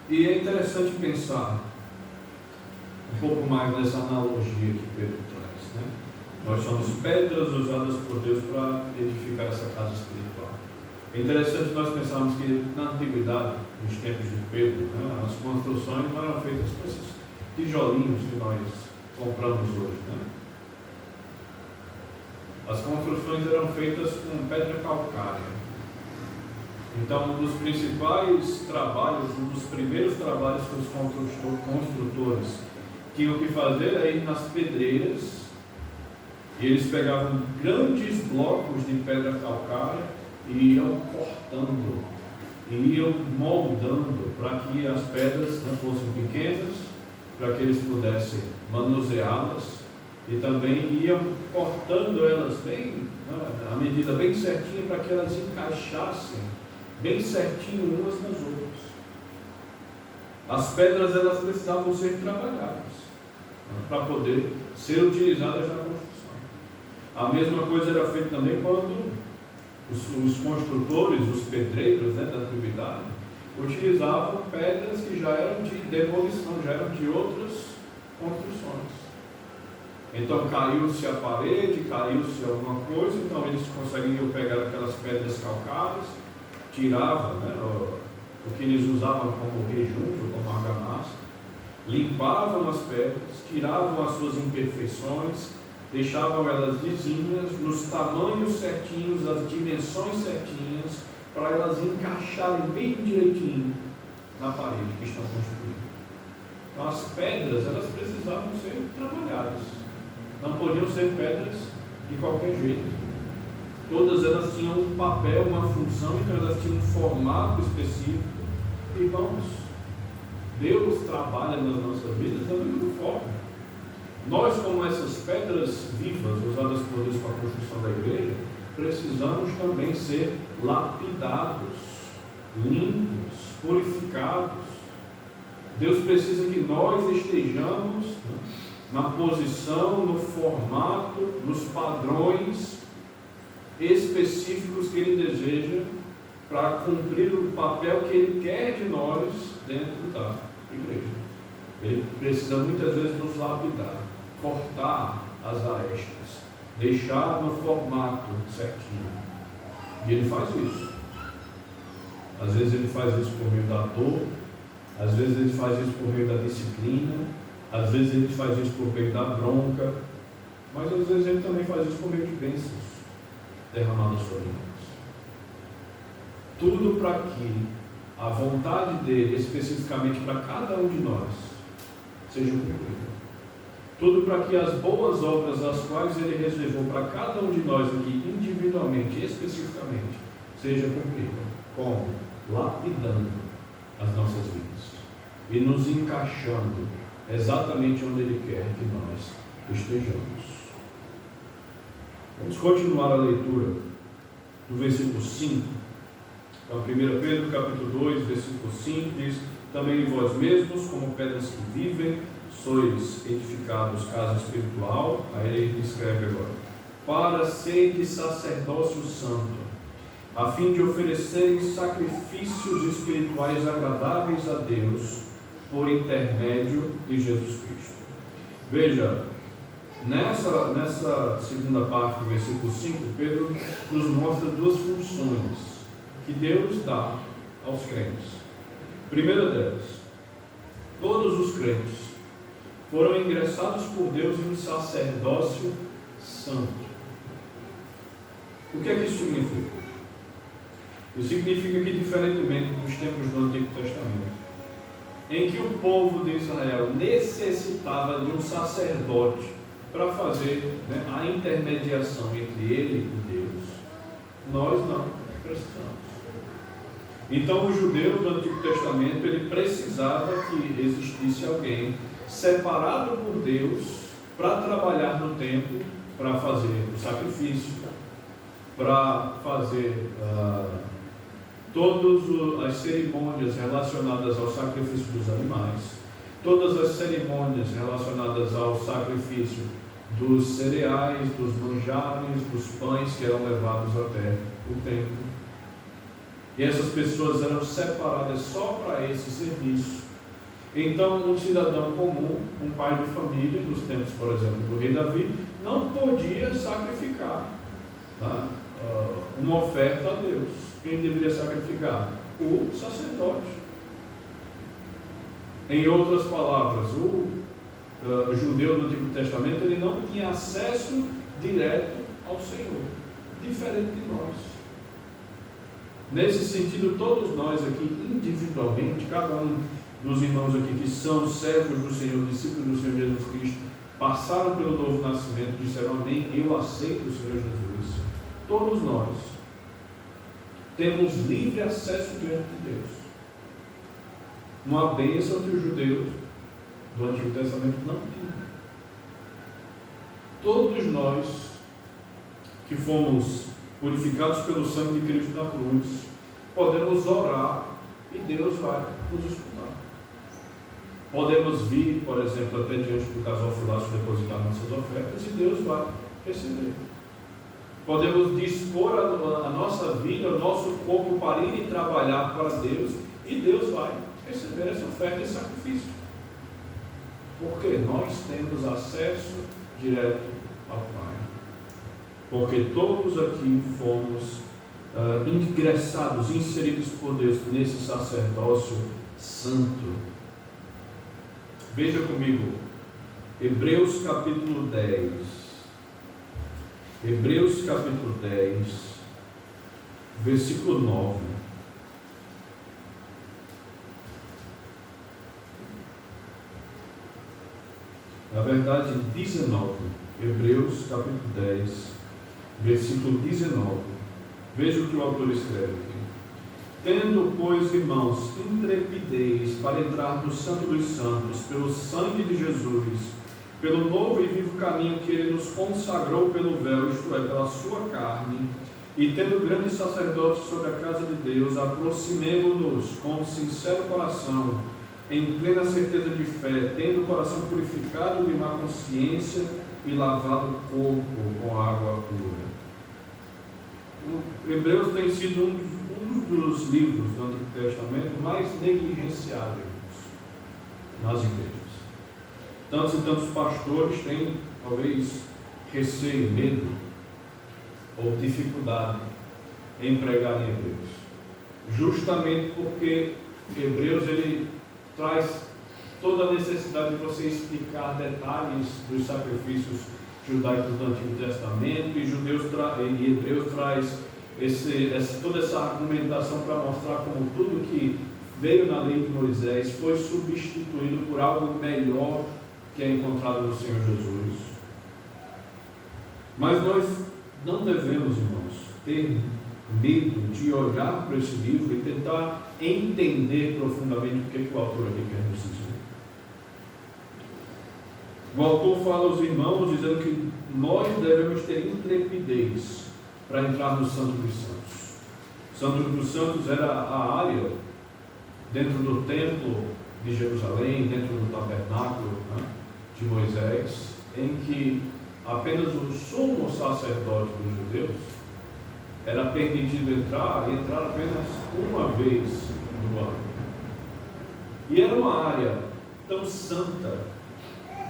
E é interessante pensar um pouco mais nessa analogia que Pedro traz, né? Nós somos pedras usadas por Deus para edificar essa casa espiritual. É interessante nós pensarmos que na antiguidade, nos tempos de Pedro, né, as construções não eram feitas com esses tijolinhos que nós compramos hoje, né? As construções eram feitas com pedra calcária. Então, um dos principais trabalhos, um dos primeiros trabalhos que os construtores tinham que fazer era ir nas pedreiras, e eles pegavam grandes blocos de pedra calcária e iam cortando, e iam moldando para que as pedras não fossem pequenas, para que eles pudessem manuseá-las, e também iam cortando elas bem, a medida bem certinha, para que elas encaixassem bem certinho umas nas outras. As pedras elas precisavam ser trabalhadas para poder ser utilizadas na construção. A mesma coisa era feita também quando os construtores, os pedreiros, né, da antiguidade, utilizavam pedras que já eram de demolição, já eram de outras construções. Então caiu-se a parede, caiu-se alguma coisa, então eles conseguiam pegar aquelas pedras calcárias, tiravam, né, o que eles usavam como rejunto, como argamassa, limpavam as pedras, tiravam as suas imperfeições, deixavam elas lisinhas, nos tamanhos certinhos, as dimensões certinhas, para elas encaixarem bem direitinho na parede que estão construindo. Então as pedras, elas precisavam ser trabalhadas, não podiam ser pedras de qualquer jeito. Todas elas tinham um papel, uma função, então elas tinham um formato específico. Irmãos, Deus trabalha nas nossas vidas da mesma forma. Nós, como essas pedras vivas usadas por Deus para a construção da igreja, precisamos também ser lapidados, limpos, purificados. Deus precisa que nós estejamos na posição, no formato, nos padrões específicos que Ele deseja para cumprir o papel que Ele quer de nós dentro da igreja. Ele precisa muitas vezes nos lapidar, cortar as arestas, deixar no formato certinho. E Ele faz isso. Às vezes Ele faz isso por meio da dor, às vezes Ele faz isso por meio da disciplina, às vezes Ele faz isso por meio da bronca, mas às vezes Ele também faz isso por meio de bênçãos derramadas sobre nós. Tudo para que a vontade dele, especificamente para cada um de nós, seja cumprida. Tudo para que as boas obras, as quais Ele reservou para cada um de nós aqui, individualmente, especificamente, seja cumprida. Como? Lapidando as nossas vidas e nos encaixando exatamente onde Ele quer que nós estejamos. Vamos continuar a leitura do versículo 5. Então, 1 Pedro capítulo 2, versículo 5 diz: também vós mesmos, como pedras que vivem, sois edificados casa espiritual. Aí ele escreve agora: para ser de sacerdócio santo, a fim de oferecerem sacrifícios espirituais agradáveis a Deus, por intermédio de Jesus Cristo. Veja, nessa segunda parte do versículo 5, Pedro nos mostra duas funções que Deus dá aos crentes. Primeira delas, todos os crentes foram ingressados por Deus em um sacerdócio santo. O que é que isso significa? Isso significa que, diferentemente dos tempos do Antigo Testamento, em que o povo de Israel necessitava de um sacerdote para fazer a intermediação entre ele e Deus, nós não precisamos. Então, o judeu do Antigo Testamento, ele precisava que existisse alguém separado por Deus para trabalhar no templo, para fazer o sacrifício, para fazer todas as cerimônias relacionadas ao sacrifício dos animais, todas as cerimônias relacionadas ao sacrifício dos cereais, dos manjares, dos pães que eram levados até o templo. E essas pessoas eram separadas só para esse serviço. Então, um cidadão comum, um pai de família, nos tempos, por exemplo, do rei Davi, não podia sacrificar uma oferta a Deus. Quem deveria sacrificar? O sacerdote. Em outras palavras, o judeu do Antigo Testamento, ele não tinha acesso direto ao Senhor, diferente de nós. Nesse sentido, todos nós aqui, individualmente, cada um dos irmãos aqui que são servos do Senhor, discípulos do Senhor Jesus Cristo, passaram pelo novo nascimento, disseram amém, eu aceito o Senhor Jesus. Todos nós temos livre acesso diante de Deus. Uma bênção que os judeus do Antigo Testamento não tinham. Todos nós que fomos purificados pelo sangue de Cristo na cruz, podemos orar e Deus vai nos escutar. Podemos vir, por exemplo, até diante do casal Filácio depositar nossas ofertas e Deus vai receber. Podemos dispor a nossa vida, o nosso corpo para ir e trabalhar para Deus e Deus vai receber essa oferta e sacrifício. Porque nós temos acesso direto ao Pai. Porque todos aqui fomos ingressados, inseridos por Deus nesse sacerdócio santo. Veja comigo, Hebreus capítulo 10. Hebreus capítulo 10, versículo 9. Na verdade, 19. Hebreus capítulo 10, versículo 19. Veja o que o autor escreve aqui. Tendo, pois, irmãos, intrepidez para entrar no Santo dos Santos, pelo sangue de Jesus, pelo novo e vivo caminho que Ele nos consagrou pelo véu, isto é, pela sua carne, e tendo grande sacerdote sobre a casa de Deus, aproximemo-nos com sincero coração, em plena certeza de fé, tendo o coração purificado de má consciência e lavado o corpo com água pura. O Hebreus tem sido um dos livros do Antigo Testamento mais negligenciados nas igrejas. Tantos e tantos pastores têm, talvez, receio, medo ou dificuldade em pregar em Hebreus. Justamente porque Hebreus ele traz toda a necessidade de você explicar detalhes dos sacrifícios judaicos do Antigo Testamento, e Hebreus traz toda essa argumentação para mostrar como tudo que veio na lei de Moisés foi substituído por algo melhor que é encontrado no Senhor Jesus. Mas nós não devemos, irmãos, ter medo de olhar para esse livro e tentar entender profundamente o que o autor aqui quer nos dizer. O autor fala aos irmãos dizendo que nós devemos ter intrepidez para entrar no Santo dos Santos. O Santo dos Santos era a área dentro do templo de Jerusalém, dentro do tabernáculo, né, de Moisés, em que apenas o sumo sacerdote dos judeus era permitido entrar e entrar apenas uma vez no ano. E era uma área tão santa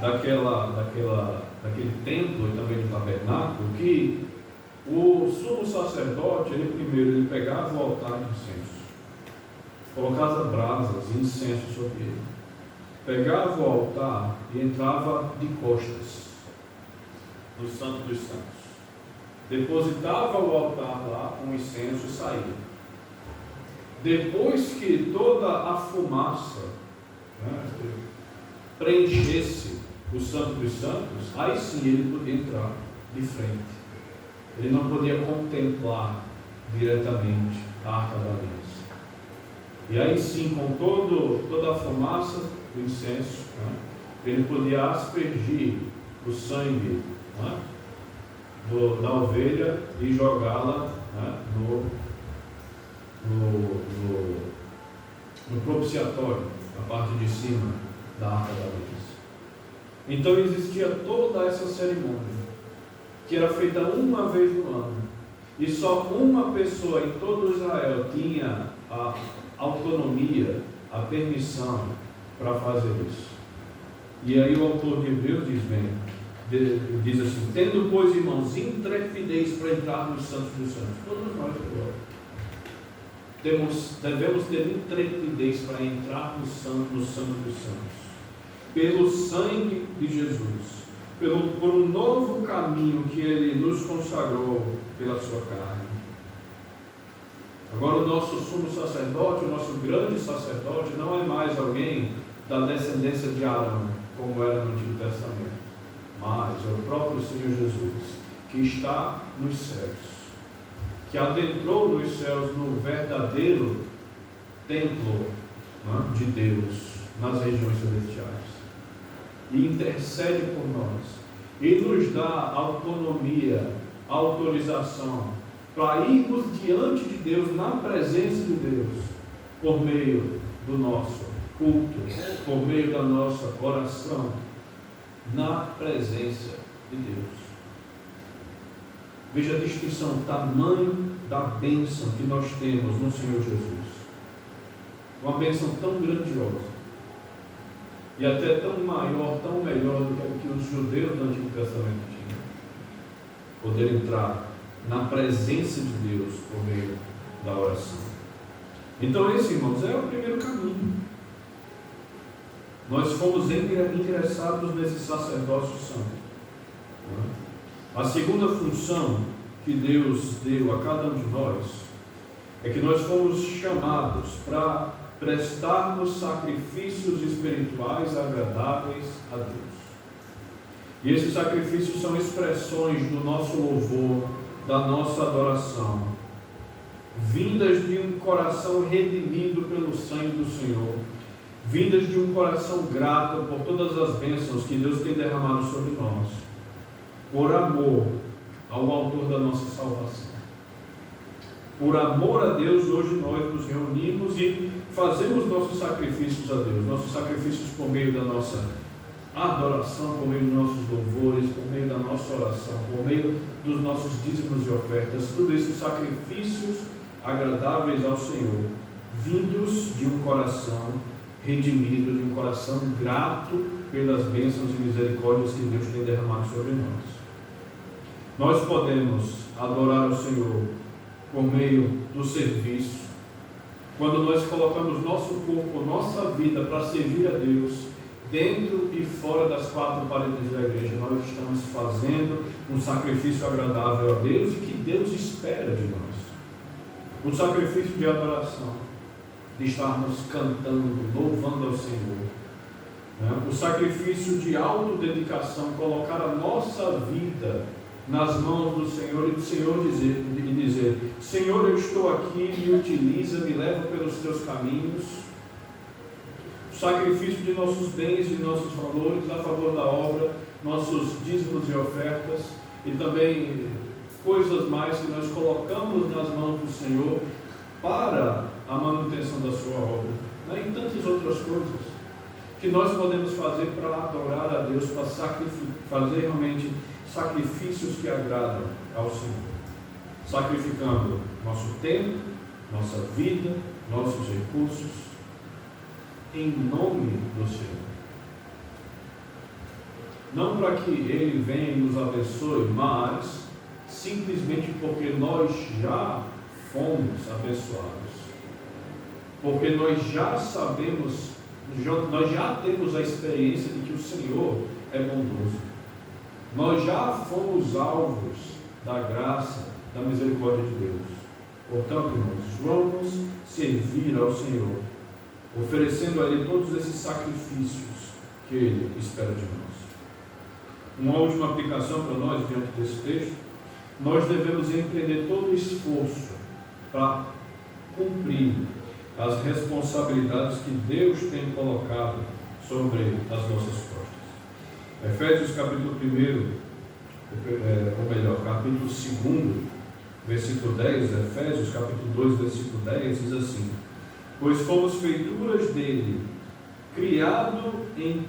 daquele templo e também do tabernáculo, que o sumo sacerdote, ele pegava o altar de incenso, colocava brasas e incenso sobre ele, pegava o altar e entrava de costas no Santo dos Santos, depositava o altar lá com incenso e saía. Depois que toda a fumaça, né, preenchesse o Santo dos Santos, aí sim ele podia entrar de frente. Ele não podia contemplar diretamente a Arca da Aliança. E aí sim, com toda a fumaça do incenso, né, ele podia aspergir o sangue, né, da ovelha e jogá-la, né, no propiciatório, na parte de cima da Arca da Aliança. Então existia toda essa cerimônia, que era feita uma vez no ano, e só uma pessoa em todo Israel tinha a autonomia, a permissão para fazer isso. E aí o autor de Hebreus diz assim: tendo, pois, irmãos, intrepidez para entrar no Santos dos Santos. Todos nós agora devemos ter intrepidez para entrar no Santo dos Santos, pelo sangue de Jesus, por um novo caminho que Ele nos consagrou pela sua carne. Agora o nosso sumo sacerdote, o nosso grande sacerdote, não é mais alguém da descendência de Arão, como era no Antigo Testamento, mas é o próprio Senhor Jesus, que está nos céus, que adentrou nos céus no verdadeiro templo, né, de Deus, nas regiões celestiais, e intercede por nós, e nos dá autonomia, autorização, para irmos diante de Deus, na presença de Deus, por meio do nosso culto, por meio da nossa oração, na presença de Deus. Veja a distinção, o tamanho da bênção que nós temos no Senhor Jesus. Uma bênção tão grandiosa, e até tão maior, tão melhor do que os judeus do Antigo Testamento tinham. Poder entrar na presença de Deus por meio da oração. Então esse, irmãos, é o primeiro caminho. Nós fomos ingressados nesse sacerdócio santo. A segunda função que Deus deu a cada um de nós é que nós fomos chamados para prestarmos sacrifícios espirituais agradáveis a Deus. E esses sacrifícios são expressões do nosso louvor, da nossa adoração, vindas de um coração redimido pelo sangue do Senhor, vindas de um coração grato por todas as bênçãos que Deus tem derramado sobre nós, por amor ao autor da nossa salvação. Por amor a Deus, hoje nós nos reunimos e fazemos nossos sacrifícios a Deus, nossos sacrifícios por meio da nossa adoração, por meio dos nossos louvores, por meio da nossa oração, por meio dos nossos dízimos e ofertas, tudo isso sacrifícios agradáveis ao Senhor, vindos de um coração redimido, de um coração grato pelas bênçãos e misericórdias que Deus tem derramado sobre nós. Nós podemos adorar o Senhor por meio do serviço, quando nós colocamos nosso corpo, nossa vida para servir a Deus, dentro e fora das quatro paredes da igreja, nós estamos fazendo um sacrifício agradável a Deus e que Deus espera de nós. Um sacrifício de adoração, de estarmos cantando, louvando ao Senhor. O sacrifício de autodedicação, colocar a nossa vida nas mãos do Senhor e do Senhor dizer: Senhor, eu estou aqui, me utiliza, me leva pelos teus caminhos. O sacrifício de nossos bens, de nossos valores a favor da obra, nossos dízimos e ofertas, e também coisas mais que nós colocamos nas mãos do Senhor para a manutenção da sua obra, né? E tantas outras coisas que nós podemos fazer para adorar a Deus, para fazer realmente sacrifícios que agradam ao Senhor, sacrificando nosso tempo, nossa vida, nossos recursos, em nome do Senhor. Não para que Ele venha e nos abençoe, mas simplesmente porque nós já fomos abençoados, porque nós já sabemos, nós já temos a experiência de que o Senhor é bondoso, nós já fomos alvos da graça, da misericórdia de Deus. Portanto, irmãos, vamos servir ao Senhor, oferecendo a Ele todos esses sacrifícios que Ele espera de nós. Uma última aplicação para nós diante desse texto: nós devemos empreender todo o esforço para cumprir as responsabilidades que Deus tem colocado sobre as nossas costas. Efésios capítulo 1, ou melhor, capítulo 2, versículo 10, Efésios capítulo 2, versículo 10, diz assim: pois fomos feituras dele, criados em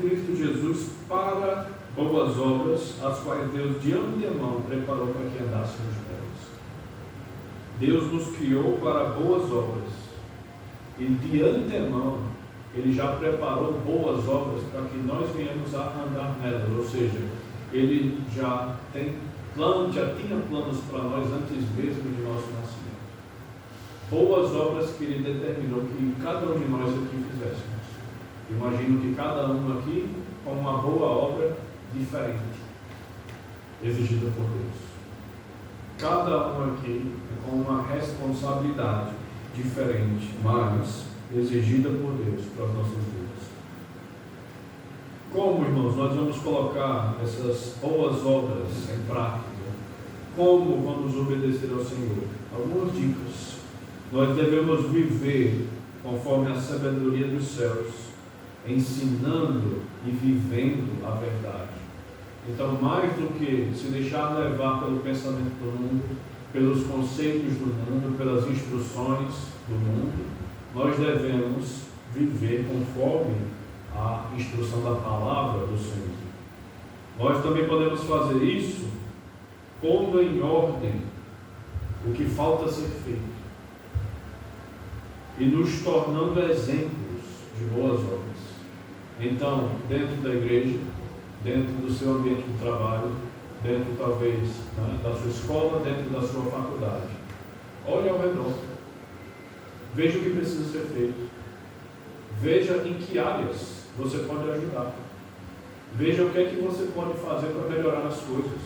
Cristo Jesus para boas obras, as quais Deus de antemão preparou para que andássemos nelas. Deus nos criou para boas obras, e de antemão Ele já preparou boas obras para que nós venhamos a andar nelas, ou seja, Ele já tinha planos para nós antes mesmo de nosso nascimento. Boas obras que Ele determinou que cada um de nós aqui fizéssemos. Imagino que cada um aqui com uma boa obra diferente, exigida por Deus. Cada um aqui com uma responsabilidade diferente, mas exigida por Deus para as nossas vidas. Como, irmãos, nós vamos colocar essas boas obras em prática? Como vamos obedecer ao Senhor? Algumas dicas. Nós devemos viver conforme a sabedoria dos céus, ensinando e vivendo a verdade. Então, mais do que se deixar levar pelo pensamento do mundo, pelos conceitos do mundo, pelas instruções do mundo, nós devemos viver conforme a instrução da palavra do Senhor. Nós também podemos fazer isso pondo em ordem o que falta ser feito e nos tornando exemplos de boas obras. Então, dentro da igreja, dentro do seu ambiente de trabalho, dentro talvez da sua escola, dentro da sua faculdade, olhe ao redor, veja o que precisa ser feito, veja em que áreas você pode ajudar, veja o que é que você pode fazer para melhorar as coisas,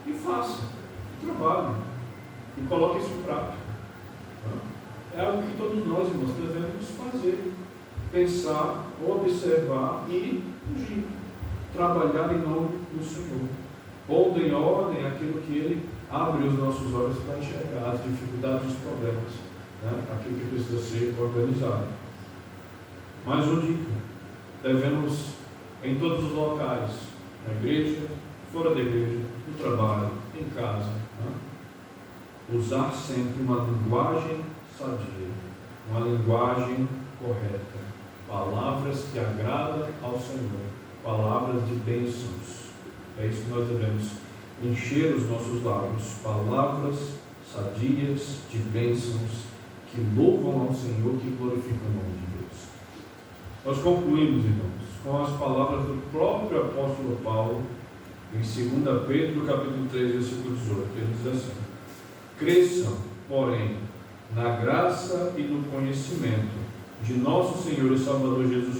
e faça, trabalhe, e coloque isso em prática. É algo que todos nós, irmãos, devemos fazer, pensar, observar e agir, trabalhar em nome do Senhor, pondo em ordem aquilo que Ele abre os nossos olhos para enxergar, as dificuldades, os problemas, aquilo que precisa ser organizado. Mais uma dica: devemos, em todos os locais, na igreja, fora da igreja, no trabalho, em casa, usar sempre uma linguagem sadia, uma linguagem correta, palavras que agradam ao Senhor, palavras de bênçãos. É isso que nós devemos encher os nossos lábios, palavras sadias de bênçãos que louvam ao Senhor, que glorificam o nome de Deus. Nós concluímos, irmãos, com as palavras do próprio apóstolo Paulo em 2 Pedro capítulo 3, versículo 18, que ele diz assim: cresçam, porém, na graça e no conhecimento de nosso Senhor e Salvador Jesus